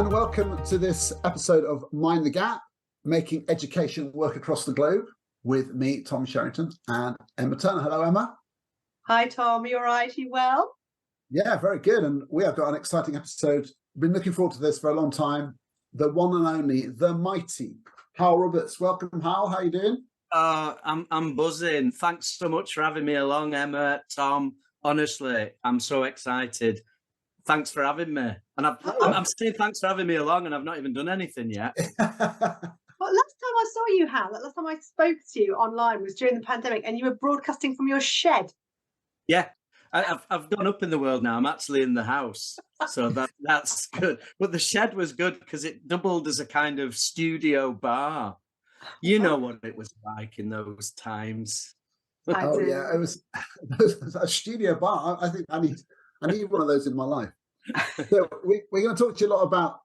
and welcome to this episode of Mind the Gap, making education work across the globe, with me, Tom Sherrington, and Emma Turner. Hello, Emma. Hi, Tom. You all right? You well? Yeah, very good. And we have got an exciting episode. Been looking forward to this for a long time. The one and only, the mighty Hywel Roberts. Welcome, Hywel. How are you doing? I'm buzzing. Thanks so much for having me along, Emma, Tom. Honestly, I'm so excited. Thanks for having me. And I'm saying thanks for having me along, and I've not even done anything yet. Well, last time I saw you, Hal, last time I spoke to you online was during the pandemic, and you were broadcasting from your shed. Yeah, I've gone up in the world now. I'm actually in the house, so that's good. But the shed was good because it doubled as a kind of studio bar. You know what it was like in those times. Oh yeah, it was a studio bar. I think I need one of those in my life. So we're going to talk to you a lot about,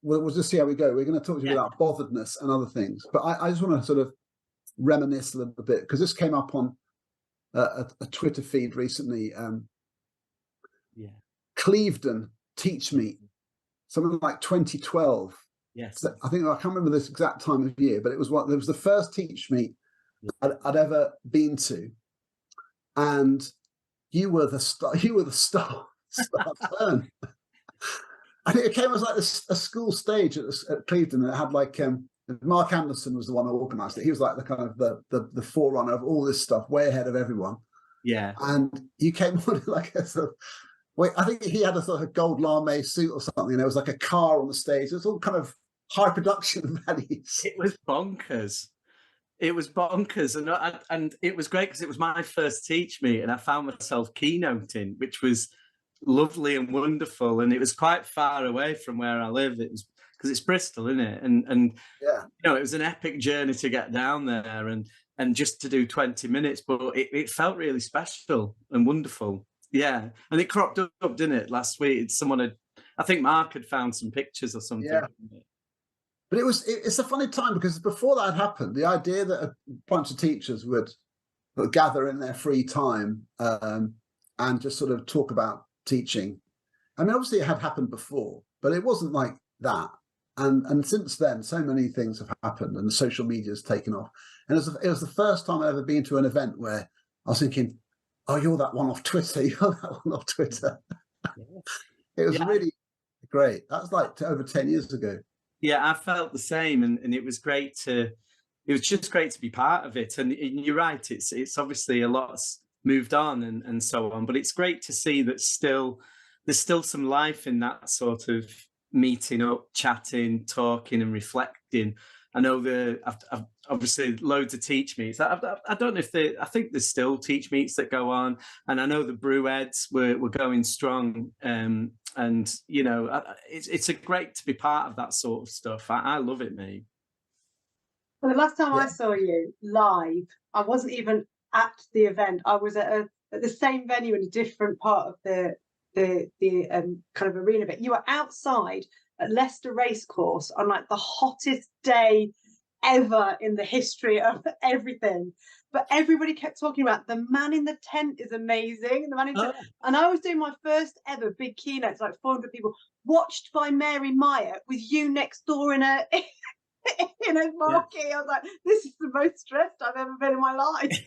we'll just see how we go. We're going to talk to you about botheredness and other things. But I just want to sort of reminisce a little bit, because this came up on a Twitter feed recently. Clevedon Teach Meet, something like 2012. Yes, so I can't remember this exact time of year, but it was the first Teach Meet I'd ever been to, and you were the star turn. I think it came as like a school stage at Clevedon, and it had like Mark Anderson was the one who organised it. He was like the kind of the forerunner of all this stuff, way ahead of everyone. Yeah, and you came on like a sort of, wait, I think he had a sort of gold lame suit or something, and there was like a car on the stage. It was all kind of high production values. It was bonkers. It was bonkers, and it was great because it was my first Teach Meet, and I found myself keynoting, which was lovely and wonderful. And it was quite far away from where I live. It was because it's Bristol, isn't it? And yeah, it was an epic journey to get down there and just to do 20 minutes, but it felt really special and wonderful. Yeah, and it cropped up, didn't it, last week? I think Mark had found some pictures or something. Yeah. But it's a funny time, because before that happened, the idea that a bunch of teachers would gather in their free time and just sort of talk about teaching. I mean, obviously it had happened before, but it wasn't like that. And since then, so many things have happened, and social media has taken off. And it was the first time I'd ever been to an event where I was thinking, oh, you're that one off Twitter. You're that one off Twitter. It was really great. That was like over 10 years ago. Yeah, I felt the same, and it was great it was just great to be part of it. And you're right, it's obviously a lot's moved on and so on, but it's great to see that there's still some life in that sort of meeting up, chatting, talking and reflecting. I know I've obviously loads of Teach Meets. I don't know if I think there's still Teach Meets that go on, and I know the Brewheads were going strong. And it's a great to be part of that sort of stuff. I love it, mate. Well, the last time I saw you live, I wasn't even at the event. I was at the same venue in a different part of the kind of arena bit. You were outside at Leicester Racecourse on like the hottest day ever in the history of everything. But everybody kept talking about the man in the tent is amazing. And I was doing my first ever big keynote, like 400 people, watched by Mary Meyer with you next door in a marquee. I was like, this is the most stressed I've ever been in my life.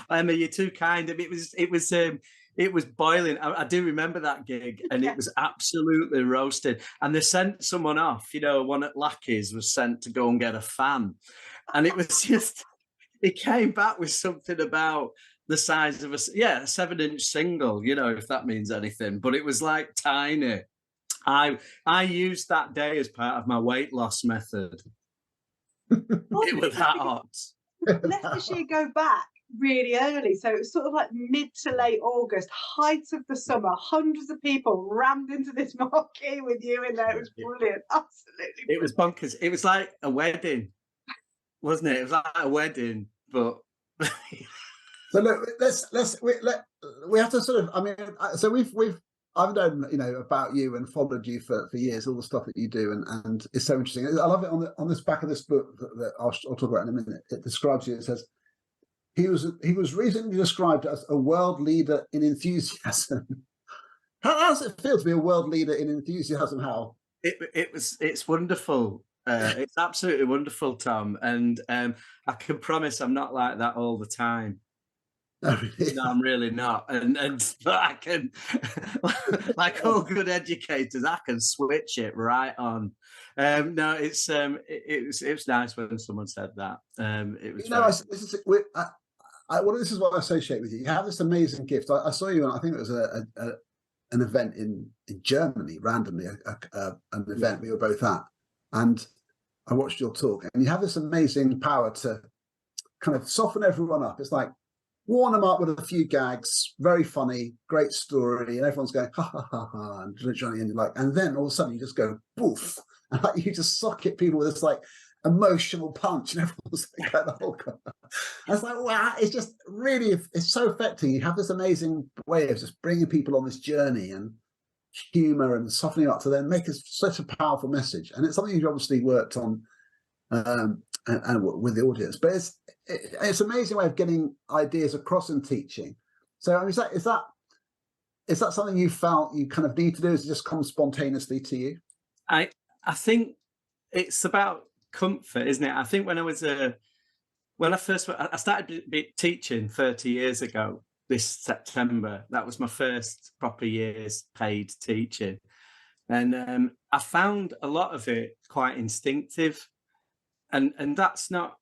Emma, you're too kind. It was boiling. I do remember that gig, and it was absolutely roasted. And they sent someone off. One at Lackey's was sent to go and get a fan, and it was just. He came back with something about the size of a 7-inch single, if that means anything. But it was like tiny. I used that day as part of my weight loss method. It was that hot. Leicestershire go back really early, so it was sort of like mid to late August, height of the summer. Hundreds of people rammed into this marquee with you in there. It was brilliant, absolutely brilliant. It was bonkers. It was like a wedding. Wasn't it? It was like a wedding, but so look, we have to sort of. I mean, so I've known about you and followed you for years, all the stuff that you do, and it's so interesting. I love it on this back of this book that I'll talk about in a minute. It describes you. It says he was recently described as a world leader in enthusiasm, How does it feel to be a world leader in enthusiasm, Hal? It's wonderful. It's absolutely wonderful, Tom. And I can promise I'm not like that all the time. Oh, really? No, I'm really not. And but I can, like all good educators, I can switch it right on. No, it's nice when someone said that. It was very. This is what I associate with you. You have this amazing gift. I saw you, and I think it was an event in Germany, randomly, an event we were both at, and I watched your talk, and you have this amazing power to kind of soften everyone up. It's like warm them up with a few gags, very funny, great story, and everyone's going ha ha ha ha, and Johnny, and you're like, and then all of a sudden you just go boof, and like you just socket people with this like emotional punch, and everyone's like the whole. I was like, wow, it's just really, it's so effective. You have this amazing way of just bringing people on this journey and humor and softening up to then make such a powerful message. And it's something you've obviously worked on and with the audience, but it's an amazing way of getting ideas across in teaching. So I mean, is that something you felt you kind of need to do? Is it just come spontaneously to you? I think it's about comfort, isn't it? I think when I started teaching 30 years ago this September. That was my first proper year's paid teaching, and I found a lot of it quite instinctive, and that's not,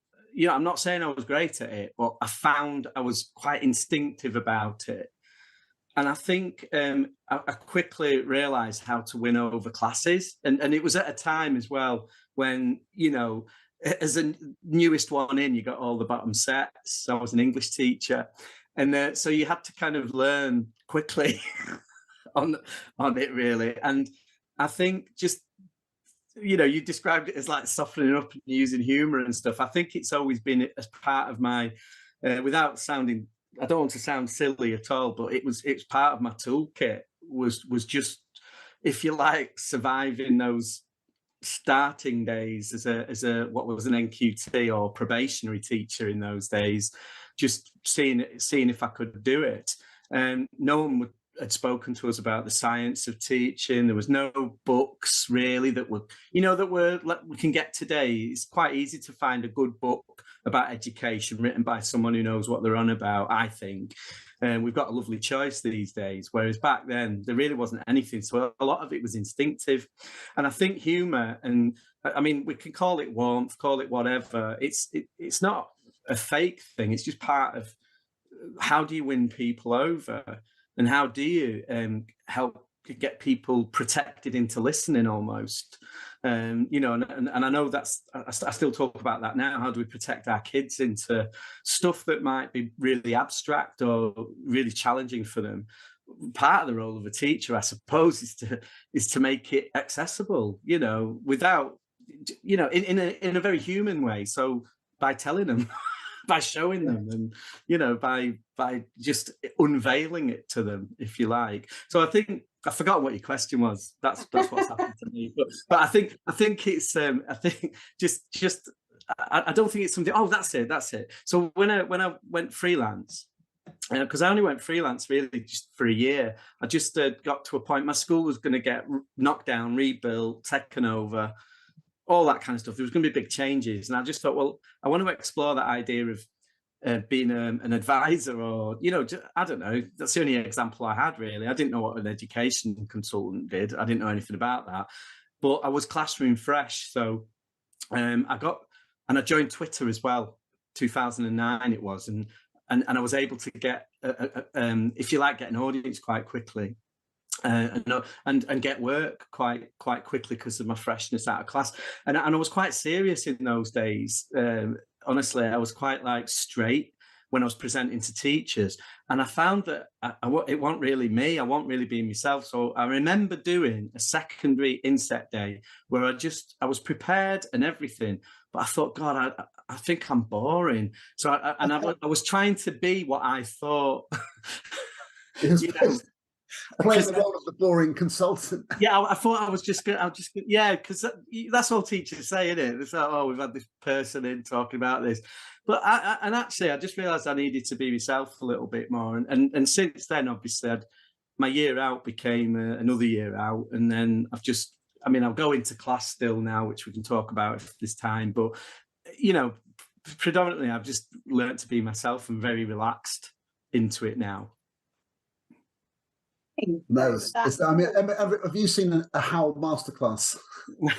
I'm not saying I was great at it, but I found I was quite instinctive about it. And I think I quickly realised how to win over classes, and it was at a time as well when, as a newest one in, you got all the bottom sets. So I was an English teacher, and so you had to kind of learn quickly on it, really. And I think just, you described it as like softening up and using humour and stuff. I think it's always been as part of my, without sounding, I don't want to sound silly at all, but it's part of my toolkit was just, if you like, surviving those starting days as a what was an NQT or probationary teacher in those days, just seeing if I could do it. No one had spoken to us about the science of teaching. There was no books really that were like we can get today. It's quite easy to find a good book about education written by someone who knows what they're on about, I think. And we've got a lovely choice these days, whereas back then there really wasn't anything. So a lot of it was instinctive. And I think humour, and I mean, we can call it warmth, call it whatever. It's not a fake thing. It's just part of how do you win people over, and how do you help get people protected into listening almost. And I know I still talk about that now. How do we protect our kids into stuff that might be really abstract or really challenging for them? Part of the role of a teacher, I suppose, is to make it accessible, without, in a very human way. So by telling them, by showing them, and by just unveiling it to them, if you like. So I think I forgot what your question was. That's what's happened to me. But I think it's I think just I don't think it's something. Oh, that's it. So when I went freelance, because I only went freelance really just for a year, I just got to a point. My school was going to get knocked down, rebuilt, taken over, all that kind of stuff. There was going to be big changes, and I just thought, well, I want to explore that idea of being an advisor, or I don't know. That's the only example I had really. I didn't know what an education consultant did. I didn't know anything about that, but I was classroom fresh. So I joined Twitter as well. 2009 it was, and I was able to get, if you like, get an audience quite quickly. And get work quite quickly because of my freshness out of class, and I was quite serious in those days. Honestly, I was quite like straight when I was presenting to teachers, and I found that it wasn't really me. I wasn't really being myself. So I remember doing a secondary inset day where I was prepared and everything, but I thought, God, I think I'm boring. So I was trying to be what I thought. Playing the role of the boring consultant. Yeah, I thought I was just going to, yeah, because that's all teachers say, isn't it? It's like, oh, we've had this person in talking about this. But actually, I just realised I needed to be myself a little bit more. And since then, obviously, my year out became another year out, and then I'll go into class still now, which we can talk about this time, but predominantly I've just learned to be myself and very relaxed into it now. No, have you seen a Hywel masterclass?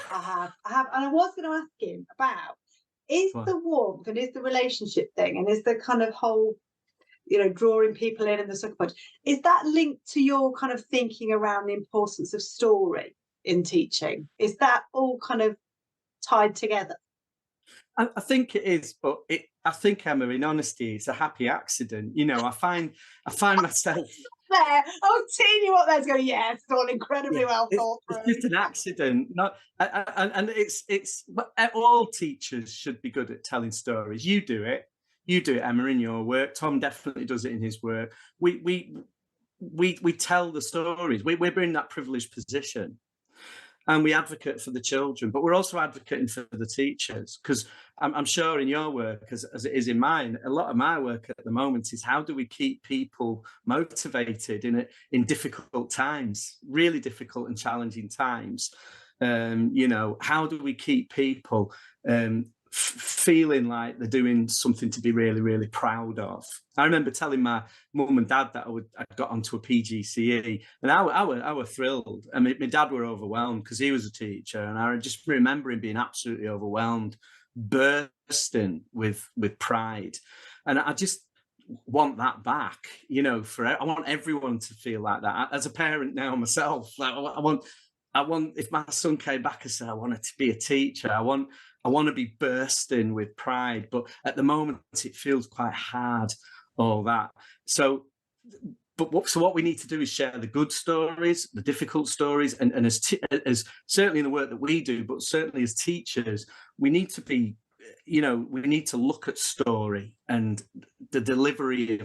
I have, and I was going to ask him about, is the warmth and is the relationship thing and is the kind of whole, drawing people in and the sucker punch, is that linked to your kind of thinking around the importance of story in teaching? Is that all kind of tied together? I think it is, but I think, Emma, in honesty, it's a happy accident. I find myself there. I was teeing you up there to go, yeah, it's all incredibly well thought through. It's just an accident. And it's all teachers should be good at telling stories. You do it, Emma, in your work. Tom definitely does it in his work. We tell the stories. We're in that privileged position. And we advocate for the children, but we're also advocating for the teachers, because I'm sure in your work, as it is in mine, a lot of my work at the moment is how do we keep people motivated in difficult times, really difficult and challenging times. How do we keep people feeling like they're doing something to be really, really proud of? I remember telling my mum and dad that I got onto a PGCE, and I were thrilled. I mean, my dad were overwhelmed because he was a teacher, and I just remember him being absolutely overwhelmed, bursting with pride. And I just want that back, I want everyone to feel like that. As a parent now myself, like, I want if my son came back and said I wanted to be a teacher, I want to be bursting with pride, but at the moment it feels quite hard, all that. So what we need to do is share the good stories, the difficult stories, and as certainly in the work that we do, but certainly as teachers, we need to be, we need to look at story and the delivery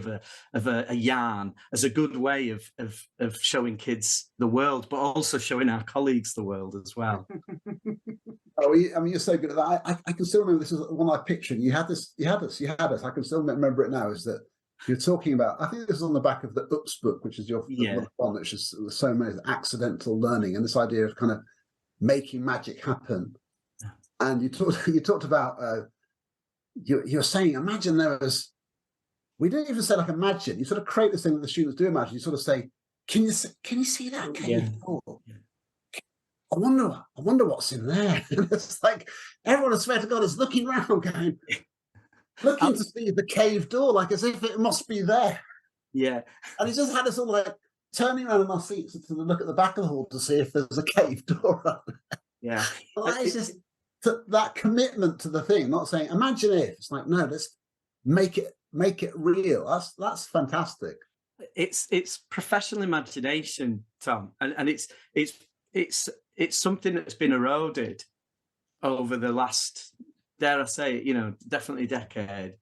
of a yarn as a good way of showing kids the world, but also showing our colleagues the world as well. Oh, I mean, you're so good at that. I can still remember, this is one I pictured. You had us. I can still remember it now. Is that you're talking about? I think this is on the back of the Oops book, which is your one, which is so many accidental learning and this idea of kind of making magic happen. And you talked about you're saying, imagine there was. We didn't even say like imagine. You sort of create this thing that the students do imagine. You sort of say, can you see that cave door? Yeah. I wonder what's in there. It's like everyone, I swear to God, is looking around, looking to see the cave door, like as if it must be there. Yeah. And it just had us all like turning around in our seats to look at the back of the hall to see if there's a cave door up there. Yeah. Well, it's just that commitment to the thing, not saying imagine if. It's like, no, let's make it real. That's fantastic. It's professional imagination, Tom, and it's something that's been eroded over the last, dare I say it, definitely decade,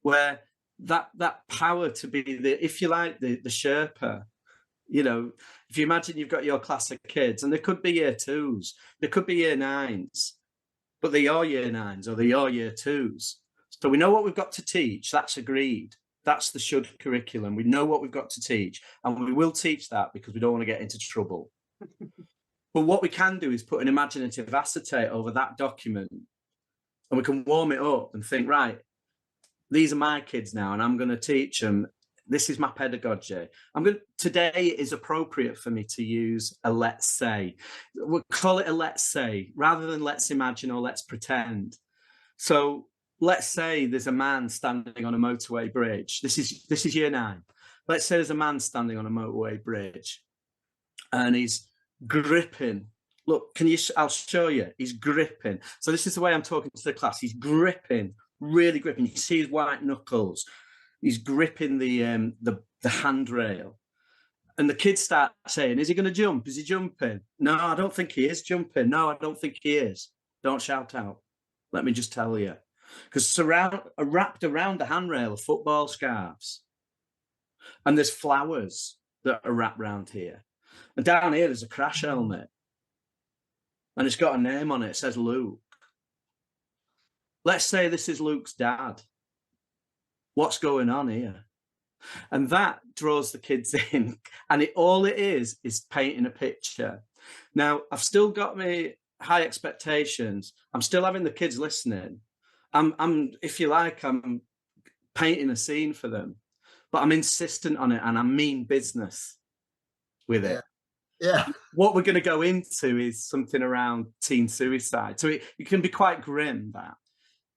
where that power to be if you like, the Sherpa, if you imagine you've got your class of kids, and there could be year twos, there could be year nines, but they are year nines or they are year twos. So we know what we've got to teach. That's agreed. That's the should curriculum. We know what we've got to teach, and we will teach that because we don't want to get into trouble. But what we can do is put an imaginative acetate over that document, and we can warm it up and think, right, these are my kids now, and I'm going to teach them. This is my pedagogy. Today it is appropriate for me to use a let's say. We'll call it a let's say rather than let's imagine or let's pretend. So let's say there's a man standing on a motorway bridge. This is year 9. Let's say there's a man standing on a motorway bridge, and he's gripping. Look, I'll show you. He's gripping. So this is the way I'm talking to the class. He's gripping, really gripping. You can see his white knuckles. He's gripping the handrail. And the kids start saying, is he going to jump? Is he jumping? No, I don't think he is jumping. No, I don't think he is. Don't shout out. Let me just tell you. Because wrapped around the handrail are football scarves. And there's flowers that are wrapped around here. And down here, there's a crash helmet. And it's got a name on it. It says Luke. Let's say this is Luke's dad. What's going on here? And that draws the kids in. And all it is painting a picture. Now, I've still got my high expectations. I'm still having the kids listening. I'm, if you like, I'm painting a scene for them, but I'm insistent on it, and I mean business with it. Yeah. What we're going to go into is something around teen suicide. So it can be quite grim, that.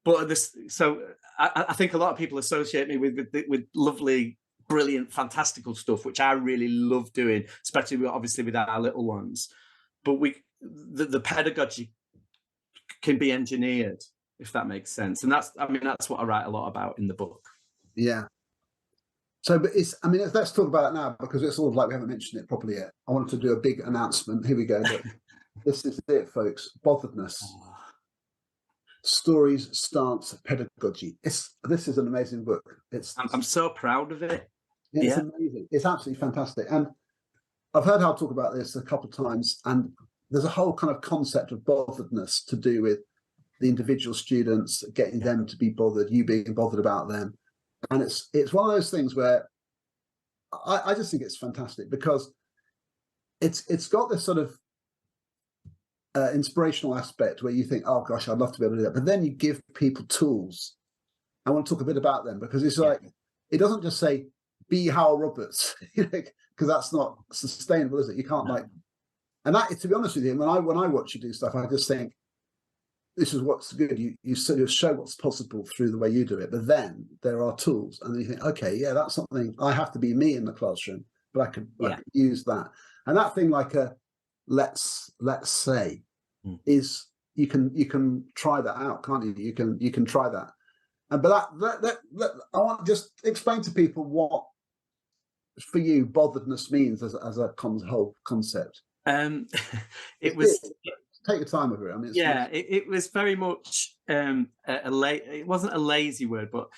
But so I think a lot of people associate me with lovely, brilliant, fantastical stuff, which I really love doing, especially obviously with our little ones. But the pedagogy can be engineered, if that makes sense. And that's what I write a lot about in the book. Yeah. So, but let's talk about it now, because it's sort of like we haven't mentioned it properly yet. I wanted to do a big announcement. Here we go. This is it, folks. Botheredness. Stories, stance, pedagogy. This is an amazing book. I'm so proud of it. It's amazing. It's absolutely fantastic. And I've heard Hal talk about this a couple of times, and there's a whole kind of concept of botheredness to do with the individual students, getting them to be bothered, you being bothered about them. And it's one of those things where I just think it's fantastic, because it's got this sort of inspirational aspect where you think, oh gosh, I'd love to be able to do that. But then you give people tools. I want to talk a bit about them, because it's like, it doesn't just say, be Hywel Roberts, because that's not sustainable, is it? You can't and that, to be honest with you, when I watch you do stuff, I just think, this is what's good. You show what's possible through the way you do it, but then there are tools, and you think, okay, yeah, that's something. I have to be me in the classroom, but I could use that. And that thing, like a let's say, is you can try that out, can't you? You can try that. And but that I want to just explain to people what, for you, botheredness means as a whole concept. It was. Take your time with it. I mean, it was very much it wasn't a lazy word, but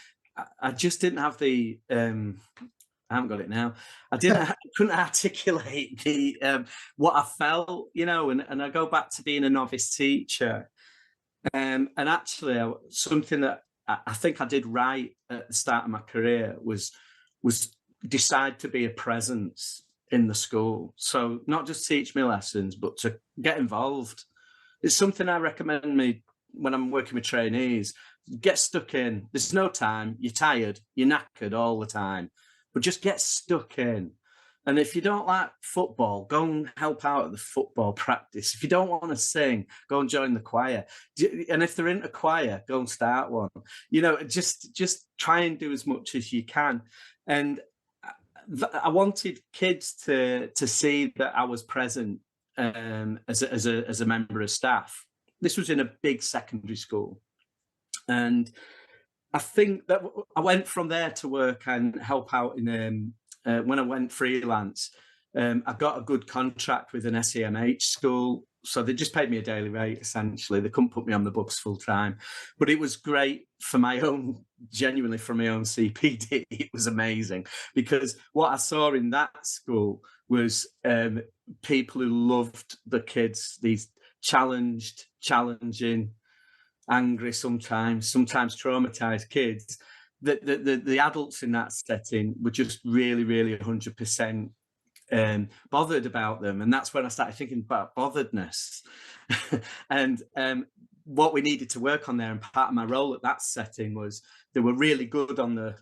I just didn't have the I haven't got it now. I couldn't articulate the what I felt, and I go back to being a novice teacher, and actually something that I think I did right at the start of my career was decide to be a presence in the school. So not just teach me lessons, but to get involved. It's something I recommend when I'm working with trainees. Get stuck in. There's no time. You're tired. You're knackered all the time. But just get stuck in. And if you don't like football, go and help out at the football practice. If you don't want to sing, go and join the choir. And if they're into choir, go and start one. Just try and do as much as you can. And I wanted kids to see that I was present as a member of staff. This was in a big secondary school, and I think that I went from there to work and help out in when I went freelance. I got a good contract with an SEMH school, so they just paid me a daily rate. Essentially, they couldn't put me on the books full time, but it was great for genuinely for my own CPD. It was amazing, because what I saw in that school was people who loved the kids, these challenging, angry, sometimes traumatized kids. The adults in that setting were just really, really 100% bothered about them. And that's when I started thinking about botheredness. And what we needed to work on there, and part of my role at that setting, was they were really good on the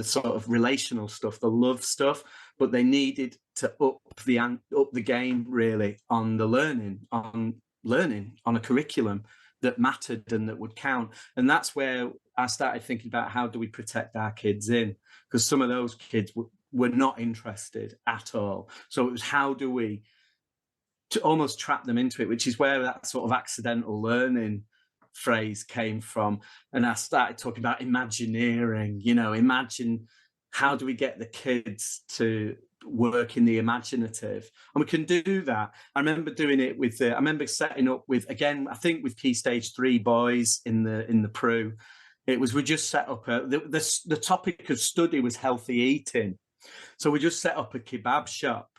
sort of relational stuff, the love stuff, but they needed to up the game really on the learning on a curriculum that mattered and that would count. And that's where I started thinking about, how do we protect our kids in? Because some of those kids were not interested at all. So it was, how do we to almost trap them into it, which is where that sort of accidental learning phrase came from. And I started talking about Imagineering, imagine, how do we get the kids to work in the imaginative? And we can do that. I remember doing it with, I remember setting up with, again, I think with Key Stage 3 boys in the Pru. It was, we just set up the topic of study was healthy eating. So we just set up a kebab shop,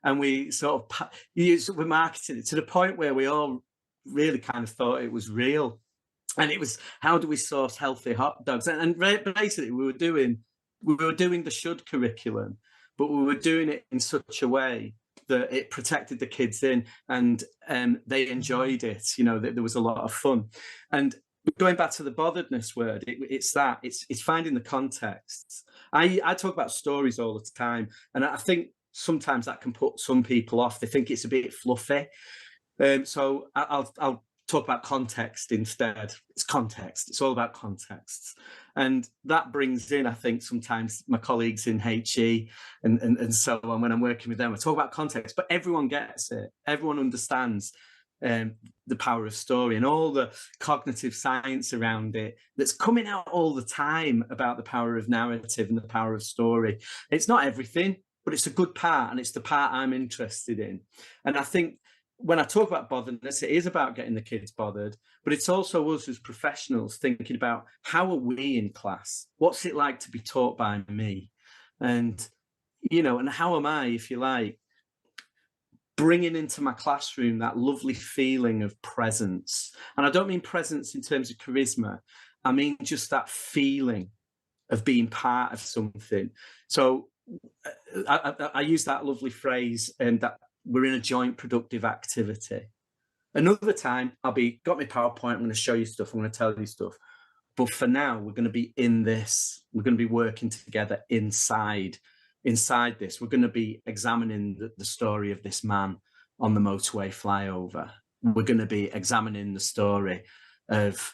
and we sort of we marketed it to the point where we all really kind of thought it was real. And it was, how do we source healthy hot dogs? And basically we we were doing the should curriculum, but we were doing it in such a way that it protected the kids in, and they enjoyed it. You know, there was a lot of fun. And going back to the botheredness word, it's finding the context. I talk about stories all the time, and I think sometimes that can put some people off. They think it's a bit fluffy. So I'll talk about context instead. It's context. It's all about context. And that brings in, I think, sometimes my colleagues in HE and so on, when I'm working with them, I talk about context, but everyone gets it. Everyone understands the power of story and all the cognitive science around it that's coming out all the time about the power of narrative and the power of story. It's not everything, but it's a good part, and it's the part I'm interested in. And I think when I talk about botheredness, it is about getting the kids bothered, but it's also us as professionals thinking about how are we in class? What's it like to be taught by me? And, you know, and how am I, if you like, bringing into my classroom that lovely feeling of presence? And I don't mean presence in terms of charisma. I mean just that feeling of being part of something. So I use that lovely phrase, and that we're in a joint productive activity. Another time Got my PowerPoint, I'm going to show you stuff, I'm going to tell you stuff. But for now, we're going to be in this. We're going to be working together inside this. We're going to be examining the story of this man on the motorway flyover. We're going to be examining the story of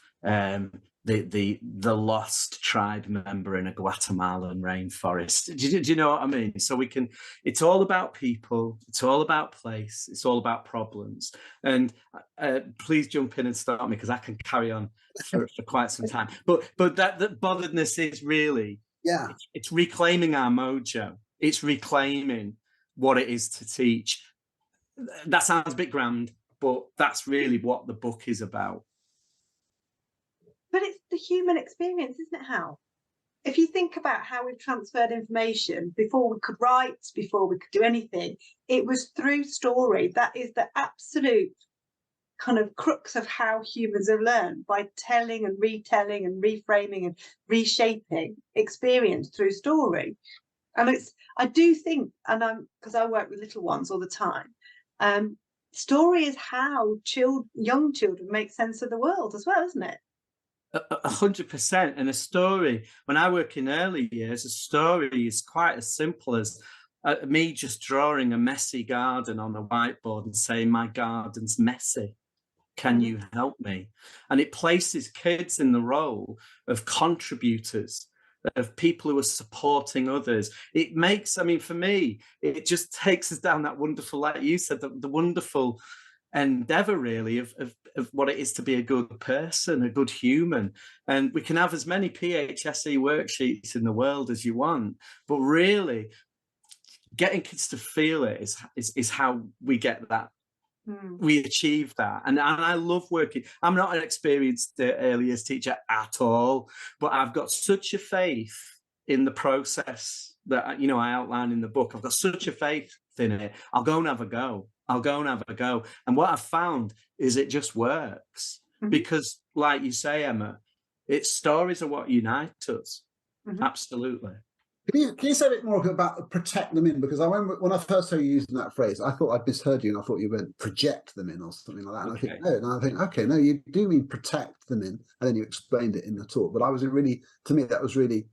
the lost tribe member in a Guatemalan rainforest. Do you know what I mean? So it's all about people, it's all about place, it's all about problems. And please jump in and stop me, because I can carry on for quite some time. But that botheredness is really, it's reclaiming our mojo. It's reclaiming what it is to teach. That sounds a bit grand, but that's really what the book is about. But it's the human experience, isn't it, Hal? If you think about how we've transferred information before we could write, before we could do anything, it was through story. That is the absolute kind of crux of how humans have learned, by telling and retelling and reframing and reshaping experience through story. And I do think, and because I work with little ones all the time, story is how young children make sense of the world as well, isn't it? 100%. And a story, when I work in early years, a story is quite as simple as me just drawing a messy garden on a whiteboard and saying, my garden's messy. Can you help me? And it places kids in the role of contributors, of people who are supporting others. It makes, I mean, for me, it just takes us down that wonderful, like you said, the wonderful endeavor really of what it is to be a good person, a good human. And we can have as many PHSE worksheets in the world as you want, but really getting kids to feel it is how we get that. We achieve that. And I love working. I'm not an experienced early years teacher at all, but I've got such a faith in the process that, you know, I outline in the book. I've got such a faith in it. I'll go and have a go. And what I've found is it just works. Because, like you say, Emma, stories are what unite us. Absolutely. Can you say a bit more about protect them in? Because I remember when I first heard you using that phrase, I thought I'd misheard you, and I thought you meant project them in or something like that. And I think, no, and I think, okay, no, you do mean protect them in, and then you explained it in the talk. But to me, that was really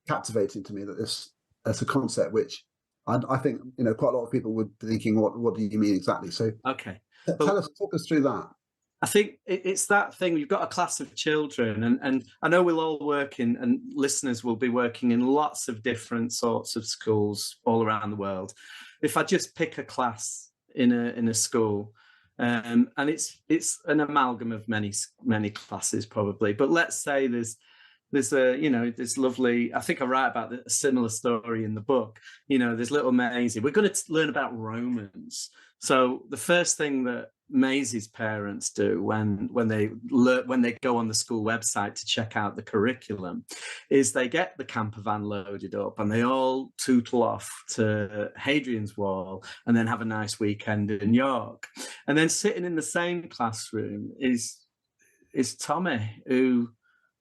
captivating to me, that that's a concept which I think, you know, quite a lot of people would be thinking, what do you mean exactly? So, okay, talk us through that. I think it's that thing. You've got a class of children, and I know we'll all work in, and listeners will be working in lots of different sorts of schools all around the world. If I just pick a class in a school, and it's an amalgam of many classes probably, but let's say there's this lovely, I think I write about a similar story in the book. You know, there's little Maisie. We're going to learn about Romans. So the first thing that Maisie's parents do when they go on the school website to check out the curriculum is they get the camper van loaded up and they all tootle off to Hadrian's Wall and then have a nice weekend in York. And then sitting in the same classroom is Tommy, who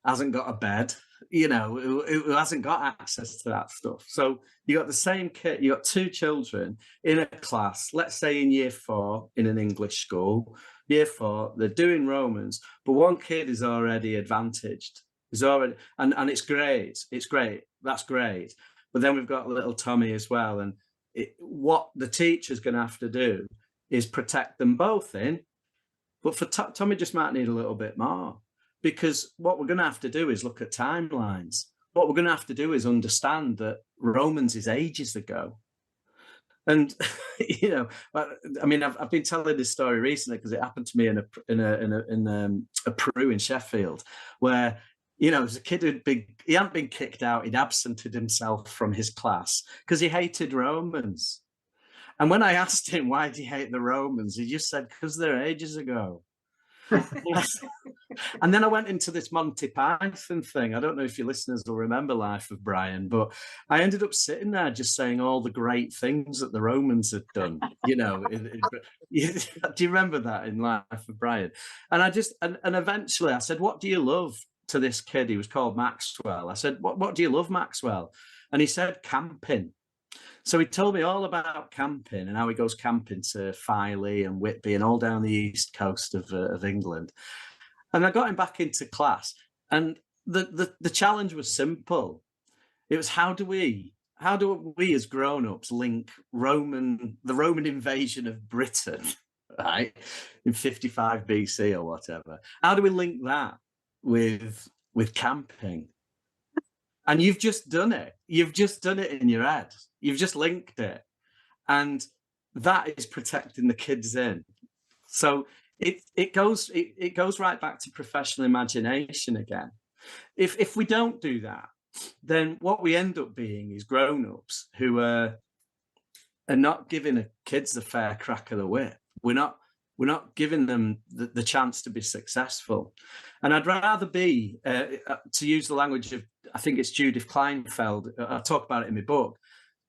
hasn't got a bed, you know, who hasn't got access to that stuff. So you got the same kid, you got two children in a class, let's say in year 4 in an English school, year 4, they're doing Romans, but one kid is already advantaged. Is already, and it's great. It's great. That's great. But then we've got little Tommy as well. And what the teacher's going to have to do is protect them both in. But for Tommy just might need a little bit more. Because what we're going to have to do is look at timelines. What we're going to have to do is understand that Romans is ages ago. And, you know, I mean, I've been telling this story recently because it happened to me in a Peru in Sheffield, where, you know, as a kid he hadn't been kicked out, he'd absented himself from his class because he hated Romans. And when I asked him why did he hate the Romans, he just said, because they're ages ago. And then I went into this Monty Python thing. I don't know if your listeners will remember Life of Brian, but I ended up sitting there just saying all the great things that the Romans had done. You know, do you remember that in Life of Brian? And I just, and eventually I said, what do you love to this kid? He was called Maxwell. I said, what do you love, Maxwell? And he said, camping. So he told me all about camping and how he goes camping to Filey and Whitby and all down the east coast of England. And I got him back into class, and the challenge was simple. It was how do we as grown-ups link the Roman invasion of Britain, right, in 55 BC or whatever? How do we link that with camping? And you've just done it. You've just done it in your head. You've just linked it. And that is protecting the kids in. So it goes right back to professional imagination again. If we don't do that, then what we end up being is grown-ups who are not giving kids a fair crack of the whip. We're not giving them the chance to be successful. And I'd rather be, to use the language of, I think it's Judith Kleinfeld, I talk about it in my book,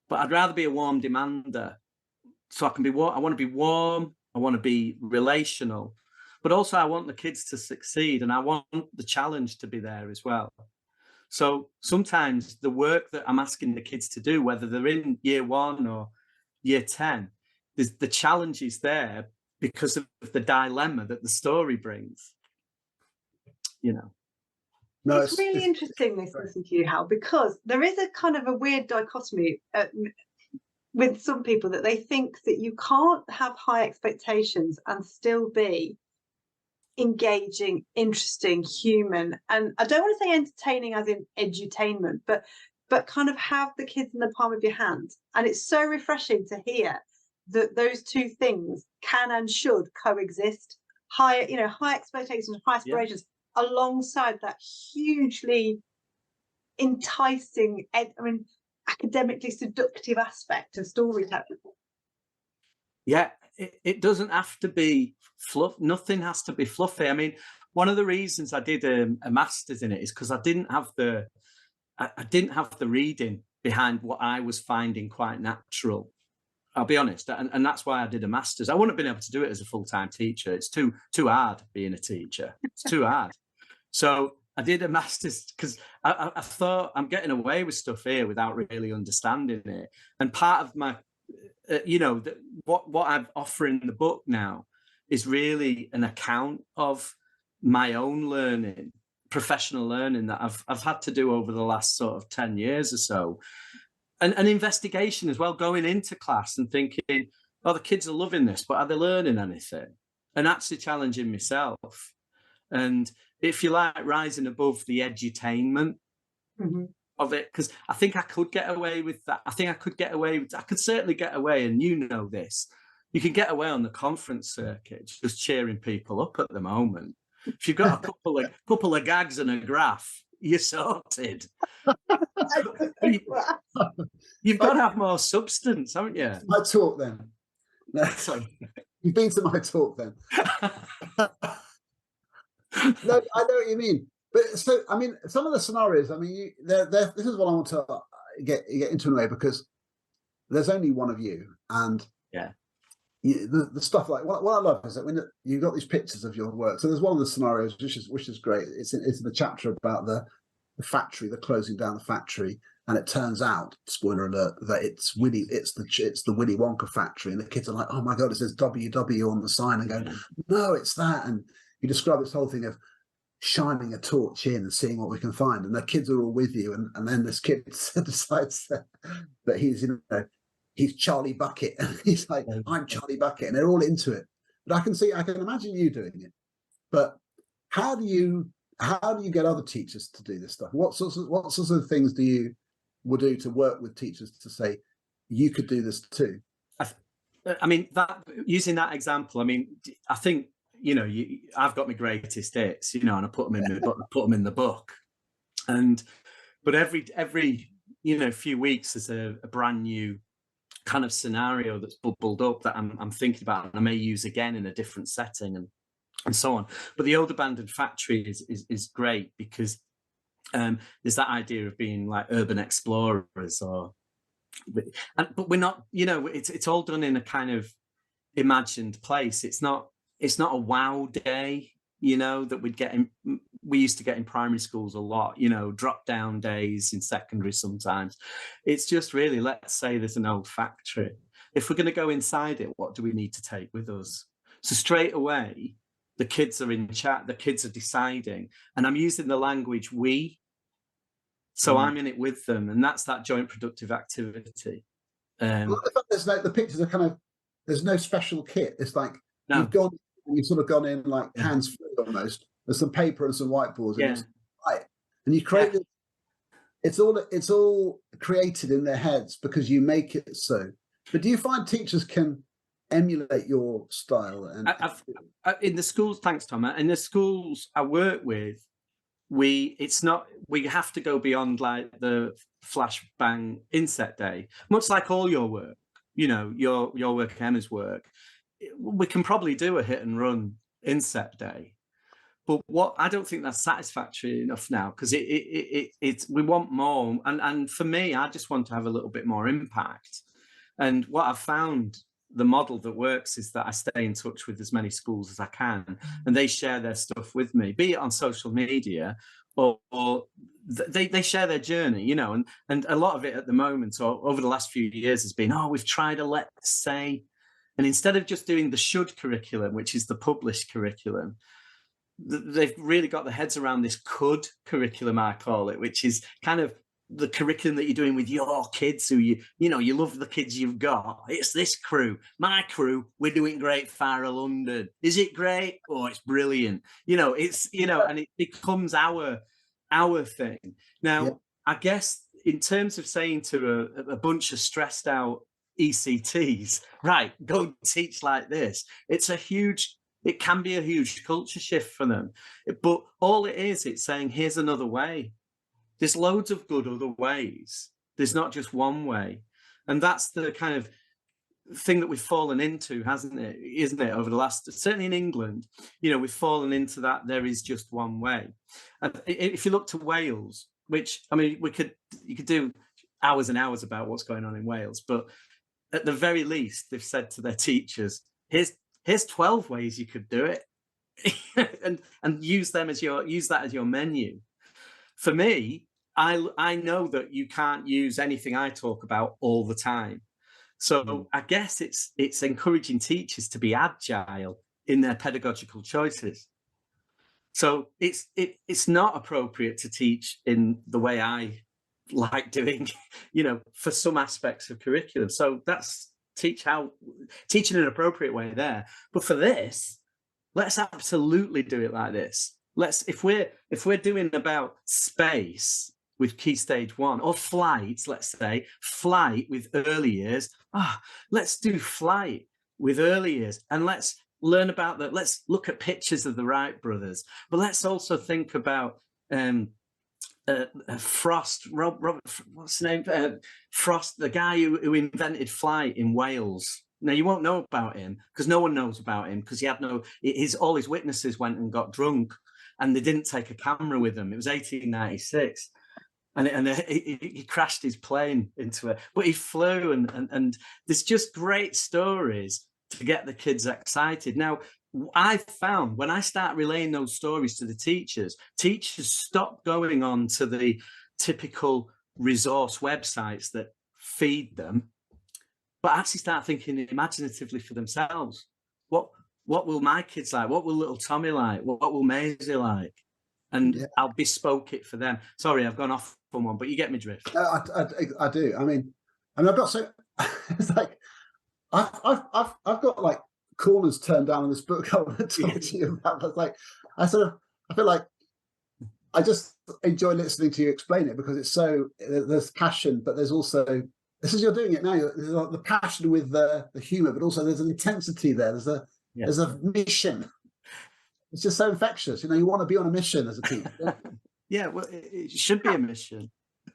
but I'd rather be a warm demander. So I want to be warm, I want to be relational, but also I want the kids to succeed, and I want the challenge to be there as well. So sometimes the work that I'm asking the kids to do, whether they're in year 1 or year 10, the challenge is there because of the dilemma that the story brings, you know. No, it's really interesting listening to you, Hal, because there is a kind of a weird dichotomy with some people that they think that you can't have high expectations and still be engaging, interesting, human, and I don't want to say entertaining as in edutainment, but kind of have the kids in the palm of your hand. And it's so refreshing to hear that those two things can and should coexist. High expectations, high aspirations, alongside that hugely enticing, academically seductive aspect of storytelling. Yeah, it doesn't have to be fluff. Nothing has to be fluffy. I mean, one of the reasons I did a master's in it is because I didn't have the reading behind what I was finding quite natural. I'll be honest, and that's why I did a master's. I wouldn't have been able to do it as a full-time teacher. It's too hard being a teacher. It's too hard. So I did a master's because I thought I'm getting away with stuff here without really understanding it. And part of my, what I'm offering in the book now is really an account of my own learning, professional learning that I've had to do over the last sort of 10 years or so. And an investigation as well, going into class and thinking, oh, the kids are loving this, but are they learning anything? And actually challenging myself. And if you like, rising above the edutainment of it, because I think I could get away with that. I could certainly get away, and you know this, you can get away on the conference circuit just cheering people up at the moment. If you've got a couple of gags and a graph, you're sorted. You've got to have more substance, haven't you? My talk then. No, sorry. You've been to my talk then. No, I know what you mean. But so, I mean, some of the scenarios, I mean, this is what I want to get into in a way, because there's only one of you. And the stuff like, what I love is that when you've got these pictures of your work. So there's one of the scenarios, which is great. It's in the chapter about the factory, they're closing down the factory, and it turns out, spoiler alert, that it's the Willy Wonka factory, and the kids are like, oh my god, it says WW on the sign, and going, no, it's that. And you describe this whole thing of shining a torch in and seeing what we can find, and the kids are all with you, and then this kid decides that he's, you know, he's Charlie Bucket, and he's like, I'm Charlie Bucket, and they're all into it. But I can imagine you doing it. But how do you get other teachers to do this stuff? What sorts of things would do to work with teachers to say, you could do this too? I mean, that using that example, I mean, I think, you know, I've got my greatest hits, you know, and I put them in the book. But every you know, few weeks there's a brand new kind of scenario that's bubbled up that I'm thinking about, and I may use again in a different setting and so on. But the old abandoned factory is great because there's that idea of being like urban explorers, but we're not, you know, it's all done in a kind of imagined place. It's not a wow day, you know, that we used to get in primary schools a lot, you know, drop down days in secondary sometimes. It's just really, let's say there's an old factory. If we're going to go inside it, what do we need to take with us? So straight away, the kids are in chat, the kids are deciding, and I'm using the language we. So I'm in it with them, and that's that joint productive activity. The pictures are kind of, there's no special kit. It's like you've sort of gone in like hands free almost. There's some paper and some whiteboards, and you create it. It's all created in their heads because you make it so. But do you find teachers can emulate your style? And in the schools, thanks, Tom. In the schools I work with, we have to go beyond like the flash bang inset day, much like all your work, you know, your work, Emma's work. We can probably do a hit and run inset day, but what I don't think that's satisfactory enough now, because we want more, and for me, I just want to have a little bit more impact. And what I've found, the model that works, is that I stay in touch with as many schools as I can, and they share their stuff with me, be it on social media or they share their journey, you know, and a lot of it at the moment, or over the last few years, has been, we've tried a let's say, and instead of just doing the should curriculum, which is the published curriculum, they've really got their heads around this could curriculum, I call it, which is kind of the curriculum that you're doing with your kids, who you love the kids you've got. It's this crew, my crew, we're doing Great Fire of London. Is it great? Oh, it's brilliant. You know, it's, you know, and it becomes our thing. Now, I guess in terms of saying to a bunch of stressed out ECTs, right, go teach like this, it can be a huge culture shift for them. But all it is, it's saying, here's another way. There's loads of good other ways. There's not just one way. And that's the kind of thing that we've fallen into, isn't it, over the last, certainly in England, you know, we've fallen into that there is just one way. And if you look to Wales, which, I mean, you could do hours and hours about what's going on in Wales, but at the very least, they've said to their teachers, here's 12 ways you could do it, and use that as your menu. For me, I know that you can't use anything I talk about all the time. So I guess it's encouraging teachers to be agile in their pedagogical choices. So it's not appropriate to teach in the way I like doing, you know, for some aspects of curriculum. So that's teaching an appropriate way there. But for this, let's absolutely do it like this. If we're doing about space with Key Stage 1, or flight, let's say, flight with early years, let's do flight with early years, and let's learn about that. Let's look at pictures of the Wright brothers, but let's also think about Frost, Robert, what's the name? Frost, the guy who invented flight in Wales. Now, you won't know about him because no one knows about him, because all his witnesses went and got drunk, and they didn't take a camera with them. It was 1896. And he crashed his plane into it, but he flew, and there's just great stories to get the kids excited. Now, I found when I start relaying those stories to the teachers stop going on to the typical resource websites that feed them, but actually start thinking imaginatively for themselves. What will my kids like? What will little Tommy like? What will Maisie like? And I'll bespoke it for them. Sorry, I've gone off on one, but you get me drift. I do. I mean, I've got so it's like I've got like corners turned down in this book I want to talk to you about. But like I feel like I just enjoy listening to you explain it, because it's so, there's passion, but there's also, this is, you're doing it now, there's like the passion with the humor, but also there's an intensity there. There's a mission. It's just so infectious. You know, you want to be on a mission as a teacher. Yeah, well, it should be a mission.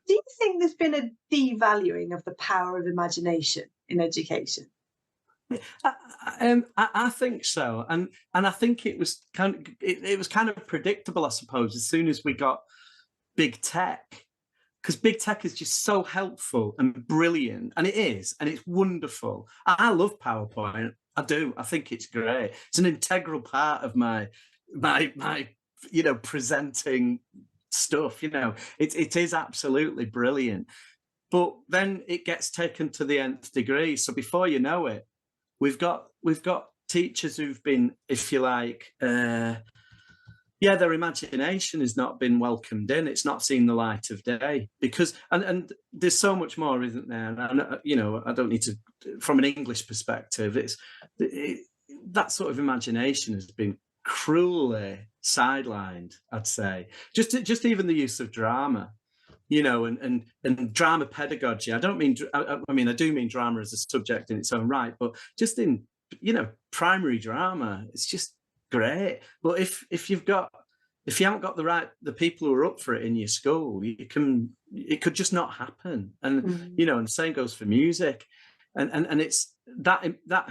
Do you think there's been a devaluing of the power of imagination in education? I think so, and I think it was it was kind of predictable, I suppose, as soon as we got big tech, because big tech is just so helpful and brilliant, and it is, and it's wonderful. I love PowerPoint. I do. I think it's great. It's an integral part of my presenting stuff. It is absolutely brilliant. But then it gets taken to the nth degree. So before you know it, we've got teachers who've been, if you like, their imagination has not been welcomed in. It's not seen the light of day, because and there's so much more, isn't there? And I don't need to, from an English perspective, that sort of imagination has been cruelly sidelined, I'd say. Just even the use of drama, and drama pedagogy. I don't mean, I do mean drama as a subject in its own right, but just in, primary drama, it's just great. But if you haven't got the people who are up for it in your school, it could just not happen. And, and the same goes for music. And it's that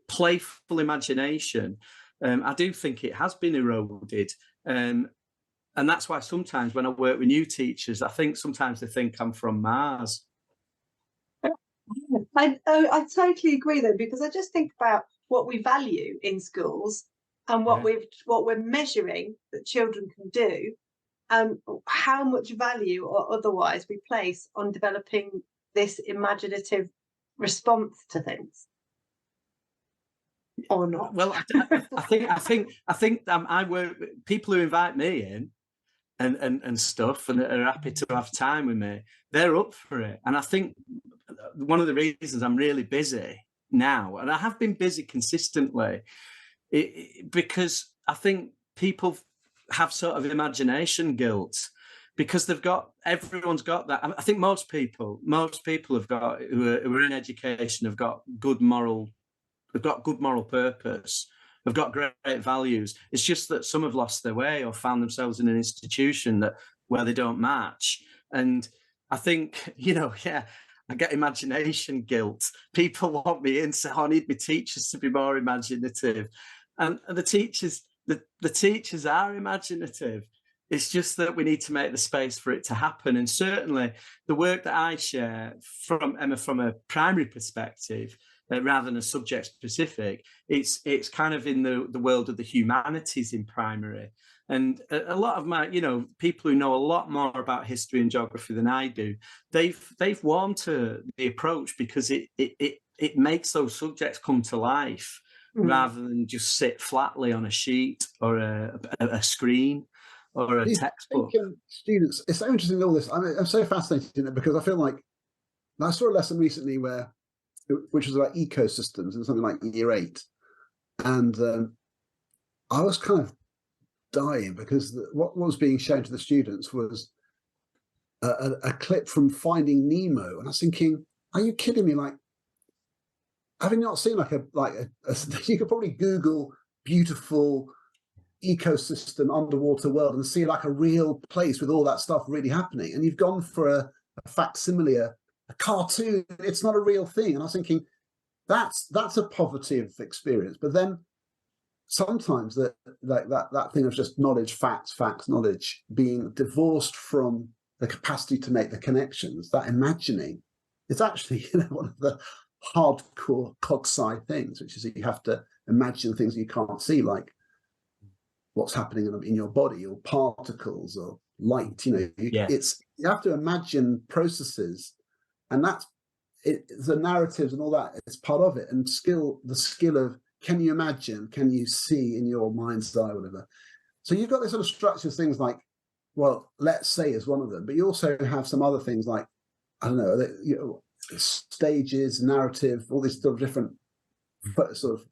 playful imagination. I do think it has been eroded. And that's why sometimes when I work with new teachers, I think sometimes they think I'm from Mars. I totally agree, though, because I just think about what we value in schools and what we're measuring that children can do, and how much value or otherwise we place on developing this imaginative response to things. Or not. Well, I think I work with people who invite me in and stuff, and are happy to have time with me. They're up for it. And I think one of the reasons I'm really busy now, and I have been busy consistently, because I think people have sort of imagination guilt, because everyone's got that. I think most people have got, who are in education, have got good moral purpose, have got great values. It's just that some have lost their way or found themselves in an institution where they don't match. And I think, I get imagination guilt. People want me in, say, I need my teachers to be more imaginative. And the teachers are imaginative. It's just that we need to make the space for it to happen. And certainly the work that I share from a primary perspective, rather than a subject specific, it's kind of in the world of the humanities in primary. And a lot of my, people who know a lot more about history and geography than I do, they've warmed to the approach, because it makes those subjects come to life, rather than just sit flatly on a sheet or a screen or a textbook. Students, it's so interesting, all this. I'm so fascinated in it, because I feel like I saw a lesson recently which was about ecosystems and something like Year 8, and I was kind of dying, because what was being shown to the students was a clip from Finding Nemo, and I was thinking, are you kidding me? Like, having not seen you could probably Google beautiful ecosystem underwater world and see like a real place with all that stuff really happening, and you've gone for a facsimile, a cartoon. It's not a real thing. And I was thinking, that's a poverty of experience. But then sometimes that thing of just knowledge, facts, knowledge, being divorced from the capacity to make the connections, that imagining, it's actually one of hardcore cogsci things, which is that you have to imagine things you can't see, like what's happening in your body, or particles, or light. You have to imagine processes, and that's it. The narratives and all that is part of it, and the skill of, can you imagine, can you see in your mind's eye, whatever. So you've got this sort of structures, things like, well, let's say is one of them, but you also have some other things like, I don't know, stages, narrative, all these sort of different sort of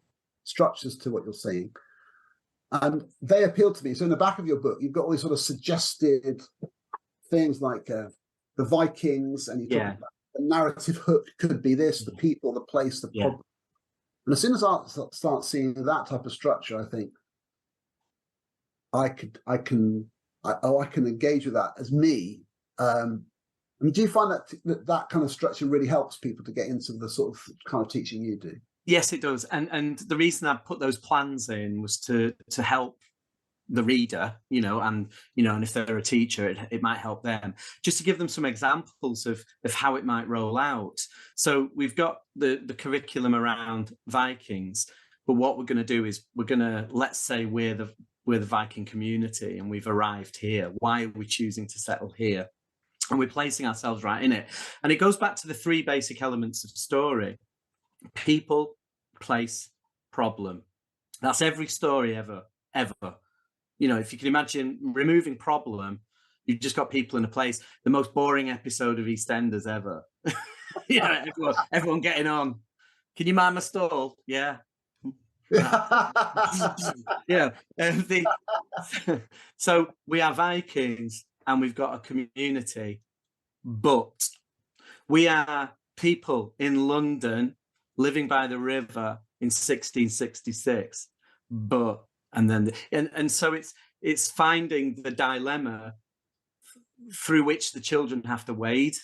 structures to what you're saying. And they appealed to me. So in the back of your book, you've got all these sort of suggested things like the Vikings, and you talk about the narrative hook could be this, the people, the place, the problem. And as soon as I start seeing that type of structure, I think I can engage with that as me. I mean, do you find that kind of structure really helps people to get into the sort of kind of teaching you do? Yes, it does. And the reason I put those plans in was to help the reader, and if they're a teacher, it might help them, just to give them some examples of how it might roll out. So we've got the curriculum around Vikings, but what we're going to do is let's say we're the Viking community and we've arrived here. Why are we choosing to settle here? And we're placing ourselves right in it. And it goes back to the 3 basic elements of story: people, place, problem. That's every story ever. If you can imagine removing problem, you've just got people in a place. The most boring episode of EastEnders ever. Everyone getting on. Can you mind my stall? Yeah. So we are Vikings and we've got a community, but we are people in London living by the river in 1666, so it's finding the dilemma through which the children have to wade,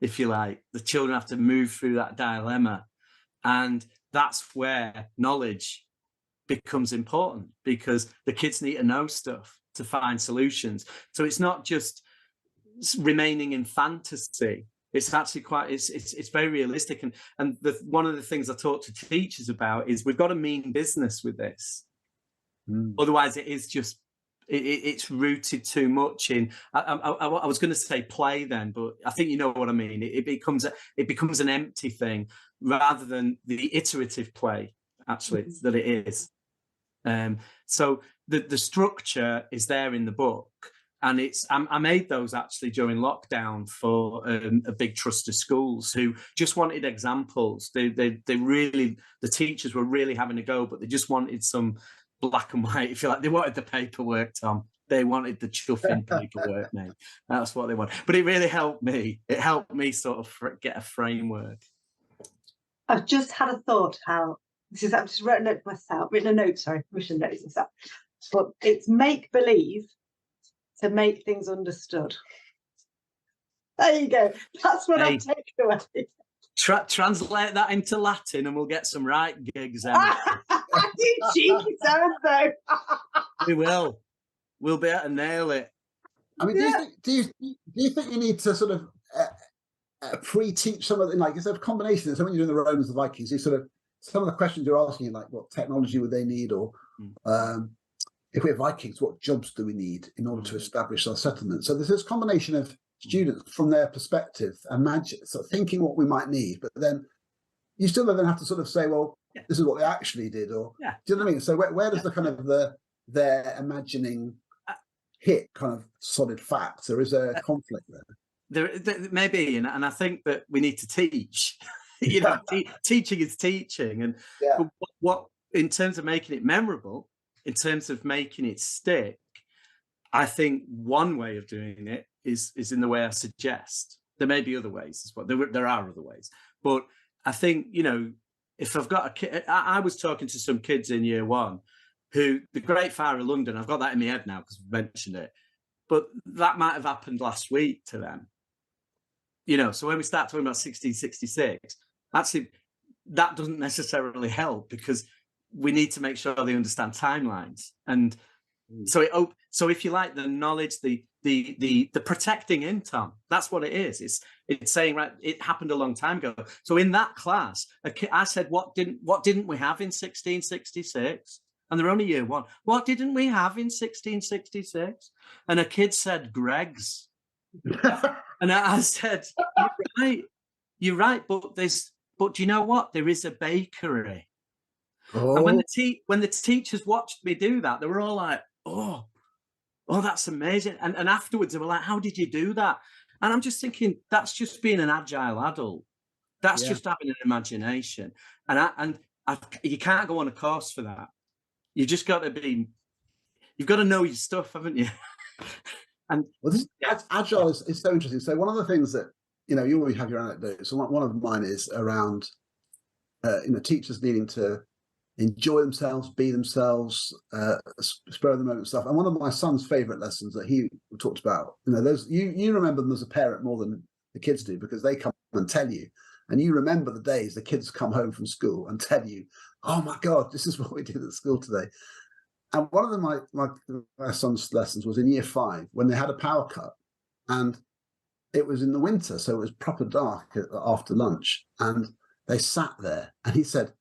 if you like. The children have to move through that dilemma, and that's where knowledge becomes important, because the kids need to know stuff to find solutions. So it's not just remaining in fantasy. It's actually it's very realistic. And one of the things I talk to teachers about is we've got to mean business with this. Otherwise it is just, it's rooted too much in, I was going to say play then, but I think you know what I mean. It becomes an empty thing rather than the iterative play, actually, that it is. So the structure is there in the book, and I made those actually during lockdown for a big trust of schools who just wanted examples. They really, the teachers were really having a go, but they just wanted some black and white, if you like. They wanted the paperwork, Tom. They wanted the chuffing paperwork, mate. That's what they want. But it really helped me. It helped me sort of get a framework. I've just had a thought how this is. I've just written a note. Sorry, written notes myself. But it's make believe to make things understood. There you go. That's what I'm taking away. Translate that into Latin, and we'll get some right gigs. You cheeky so. We will. We'll be able to nail it. I mean, do you think you need to sort of pre-teach some of the, like, is there a combination? So when you're doing the Romans, the Vikings, you sort of, some of the questions you're asking, like what technology would they need, or if we're Vikings, what jobs do we need in order to establish our settlement? So there's this combination of students from their perspective, thinking what we might need, but then you still then have to sort of say, well, this is what they actually did, or do you know what I mean? So where does the kind of their imagining hit kind of solid facts, or is there a conflict there? There may be, and I think that we need to teach. Teaching is teaching, and what in terms of making it memorable, in terms of making it stick, I think one way of doing it is in the way I suggest. There may be other ways as well. There are other ways, but I think, if I've got a kid, I was talking to some kids in year 1 who, the Great Fire of London, I've got that in my head now because we mentioned it, but that might have happened last week to them. So when we start talking about 1666, actually, that doesn't necessarily help, because we need to make sure they understand timelines. And so if you like, the knowledge, the the protecting in, Tom. That's what it is. It's saying, right, it happened a long time ago. So in that class, I said, what didn't we have in 1666? And they're only year one. What didn't we have in 1666? And a kid said Greg's. And I said, you're right, but do you know what? There is a bakery. Oh. And when the teachers watched me do that, they were all like, oh, that's amazing. And afterwards they were like, how did you do that? And I'm just thinking, that's just being an agile adult. That's just having an imagination. And you can't go on a course for that. You just got to you've got to know your stuff, haven't you? And agile is so interesting. So one of the things that, you know, you always have your anecdotes. So one of mine is around, teachers needing to enjoy themselves, be themselves, spur of the moment stuff. And one of my son's favorite lessons that he talked about, you remember them as a parent more than the kids do, because they come and tell you, and you remember the days the kids come home from school and tell you, oh my God, this is what we did at school today. And one of my son's lessons was in year 5 when they had a power cut, and it was in the winter, so it was proper dark after lunch, and they sat there, and he said,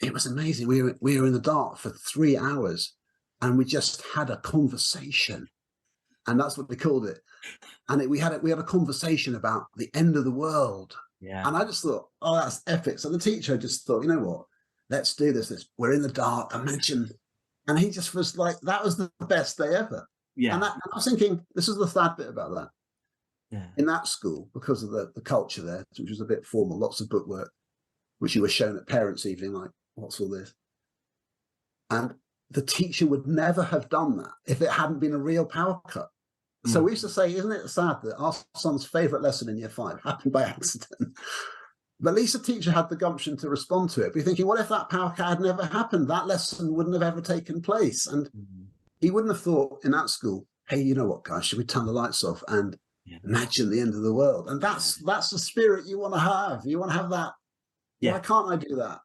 it was amazing. We were in the dark for 3 hours, and we just had a conversation, and that's what they called it. And we had a conversation about the end of the world. Yeah. And I just thought, oh, that's epic. So the teacher just thought, you know what? Let's do this. We're in the dark. Imagine. And he just was like, that was the best day ever. Yeah. And I was thinking, this is the sad bit about that. Yeah. In that school, because of the culture there, which was a bit formal, lots of bookwork, which you were shown at parents' evening, like, what's all this? And the teacher would never have done that if it hadn't been a real power cut. So we used to say, isn't it sad that our son's favourite lesson in year 5 happened by accident? But at least the teacher had the gumption to respond to it. Be thinking, what if that power cut had never happened? That lesson wouldn't have ever taken place. And he wouldn't have thought in that school, hey, you know what, guys, should we turn the lights off and imagine the end of the world? And that's the spirit you want to have. You want to have that. Yeah. Why can't I do that?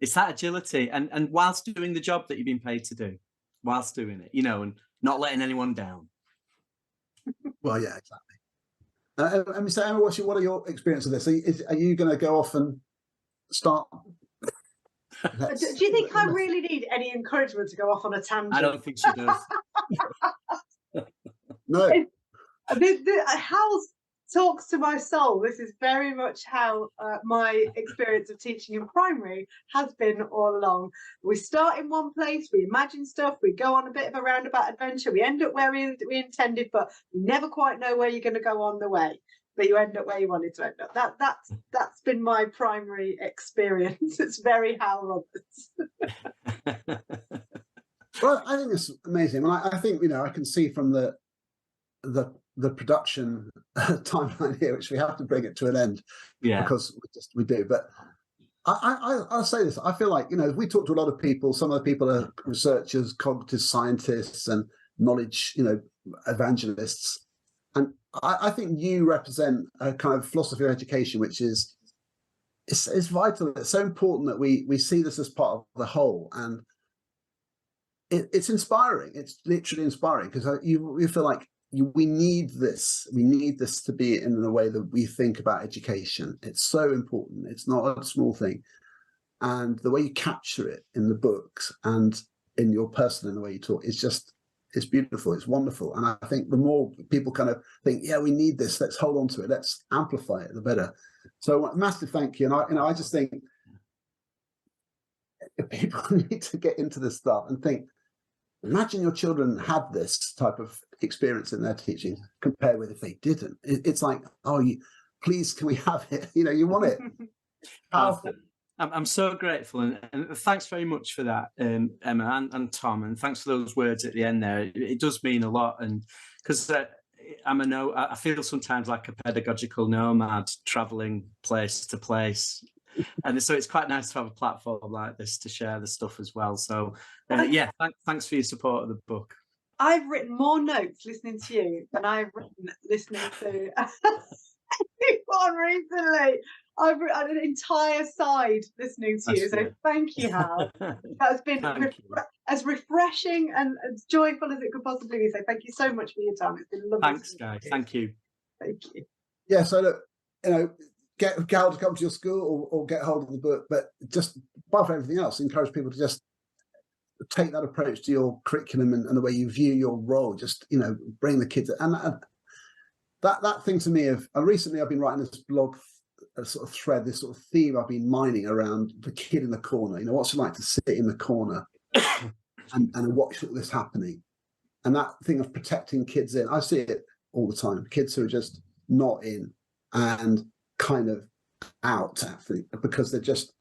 It's that agility. And whilst doing the job that you've been paid to do, whilst doing it, and not letting anyone down. Well, yeah, exactly. And so, Emma, what are your experience of this? Are you going to go off and start? Do you think I really need any encouragement to go off on a tangent? I don't think she does. No. How talks to my soul. This is very much how my experience of teaching in primary has been all along. We start in one place, we imagine stuff, we go on a bit of a roundabout adventure, we end up where we intended, but you never quite know where you're going to go on the way, but you end up where you wanted to end up. That's been my primary experience. It's very Hywel Roberts. Well, I think it's amazing. And I think, I can see from the production timeline here, which we have to bring it to an end, because we do. But I'll say this: I feel like we talk to a lot of people. Some of the people are researchers, cognitive scientists, and knowledge, evangelists. And I think you represent a kind of philosophy of education, which is it's vital. It's so important that we see this as part of the whole, and it's inspiring. It's literally inspiring, because you feel like. We need this. We need this to be in the way that we think about education. It's so important. It's not a small thing. And the way you capture it in the books and in your person, in the way you talk, it's beautiful. It's wonderful. And I think the more people kind of think, yeah, we need this, let's hold on to it. Let's amplify it, the better. So massive thank you. And I just think people need to get into this stuff and think, imagine your children had this type of experience in their teaching compared with if they didn't. It's like, please, can we have it? You want it. Powerful. I'm so grateful, and thanks very much for that, Emma and Tom, and thanks for those words at the end there. It does mean a lot, and because I feel sometimes like a pedagogical nomad traveling place to place. And so it's quite nice to have a platform like this to share the stuff as well. So thanks for your support of the book. I've written more notes listening to you than I've written listening to on recently. I've had an entire side listening to you, so thank you, Hal. That's been as refreshing and as joyful as it could possibly be. So thank you so much for your time. It's been lovely. Thanks, guys. Thank you. Thank you. Yeah, so look, you know, get Hal to come to your school or get hold of the book, but just above everything else, encourage people to just take that approach to your curriculum and the way you view your role. Just, you know, bring the kids, and that thing to me of recently I've been writing this blog, a sort of thread, this sort of theme I've been mining around the kid in the corner. You know, what's it like to sit in the corner and watch all this happening, and that thing of protecting kids in. I see it all the time. Kids who are just not in and kind of out, actually, because they're just,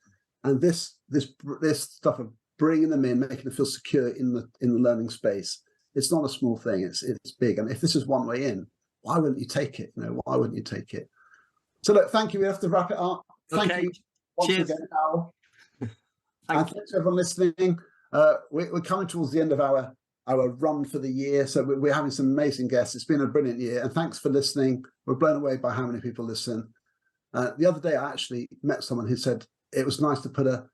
and this stuff of bringing them in, making them feel secure in the learning space. It's not a small thing. It's big. And if this is one way in, why wouldn't you take it? You know, why wouldn't you take it? So look, thank you. We have to wrap it up. Thank you once again, Hal. And thanks to everyone listening. We're coming towards the end of our run for the year, so we're having some amazing guests. It's been a brilliant year, and thanks for listening. We're blown away by how many people listen. The other day, I actually met someone who said it was nice to put a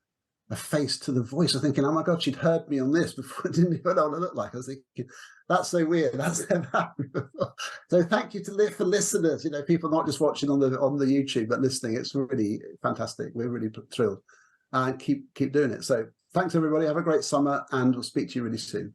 face to the voice. I'm thinking, oh my God, she'd heard me on this before. I didn't even know what I looked like. I was thinking, that's so weird. That's never happened before. So thank you for listeners. You know, people not just watching on the YouTube, but listening. It's really fantastic. We're really thrilled, and keep doing it. So thanks everybody. Have a great summer, and we'll speak to you really soon.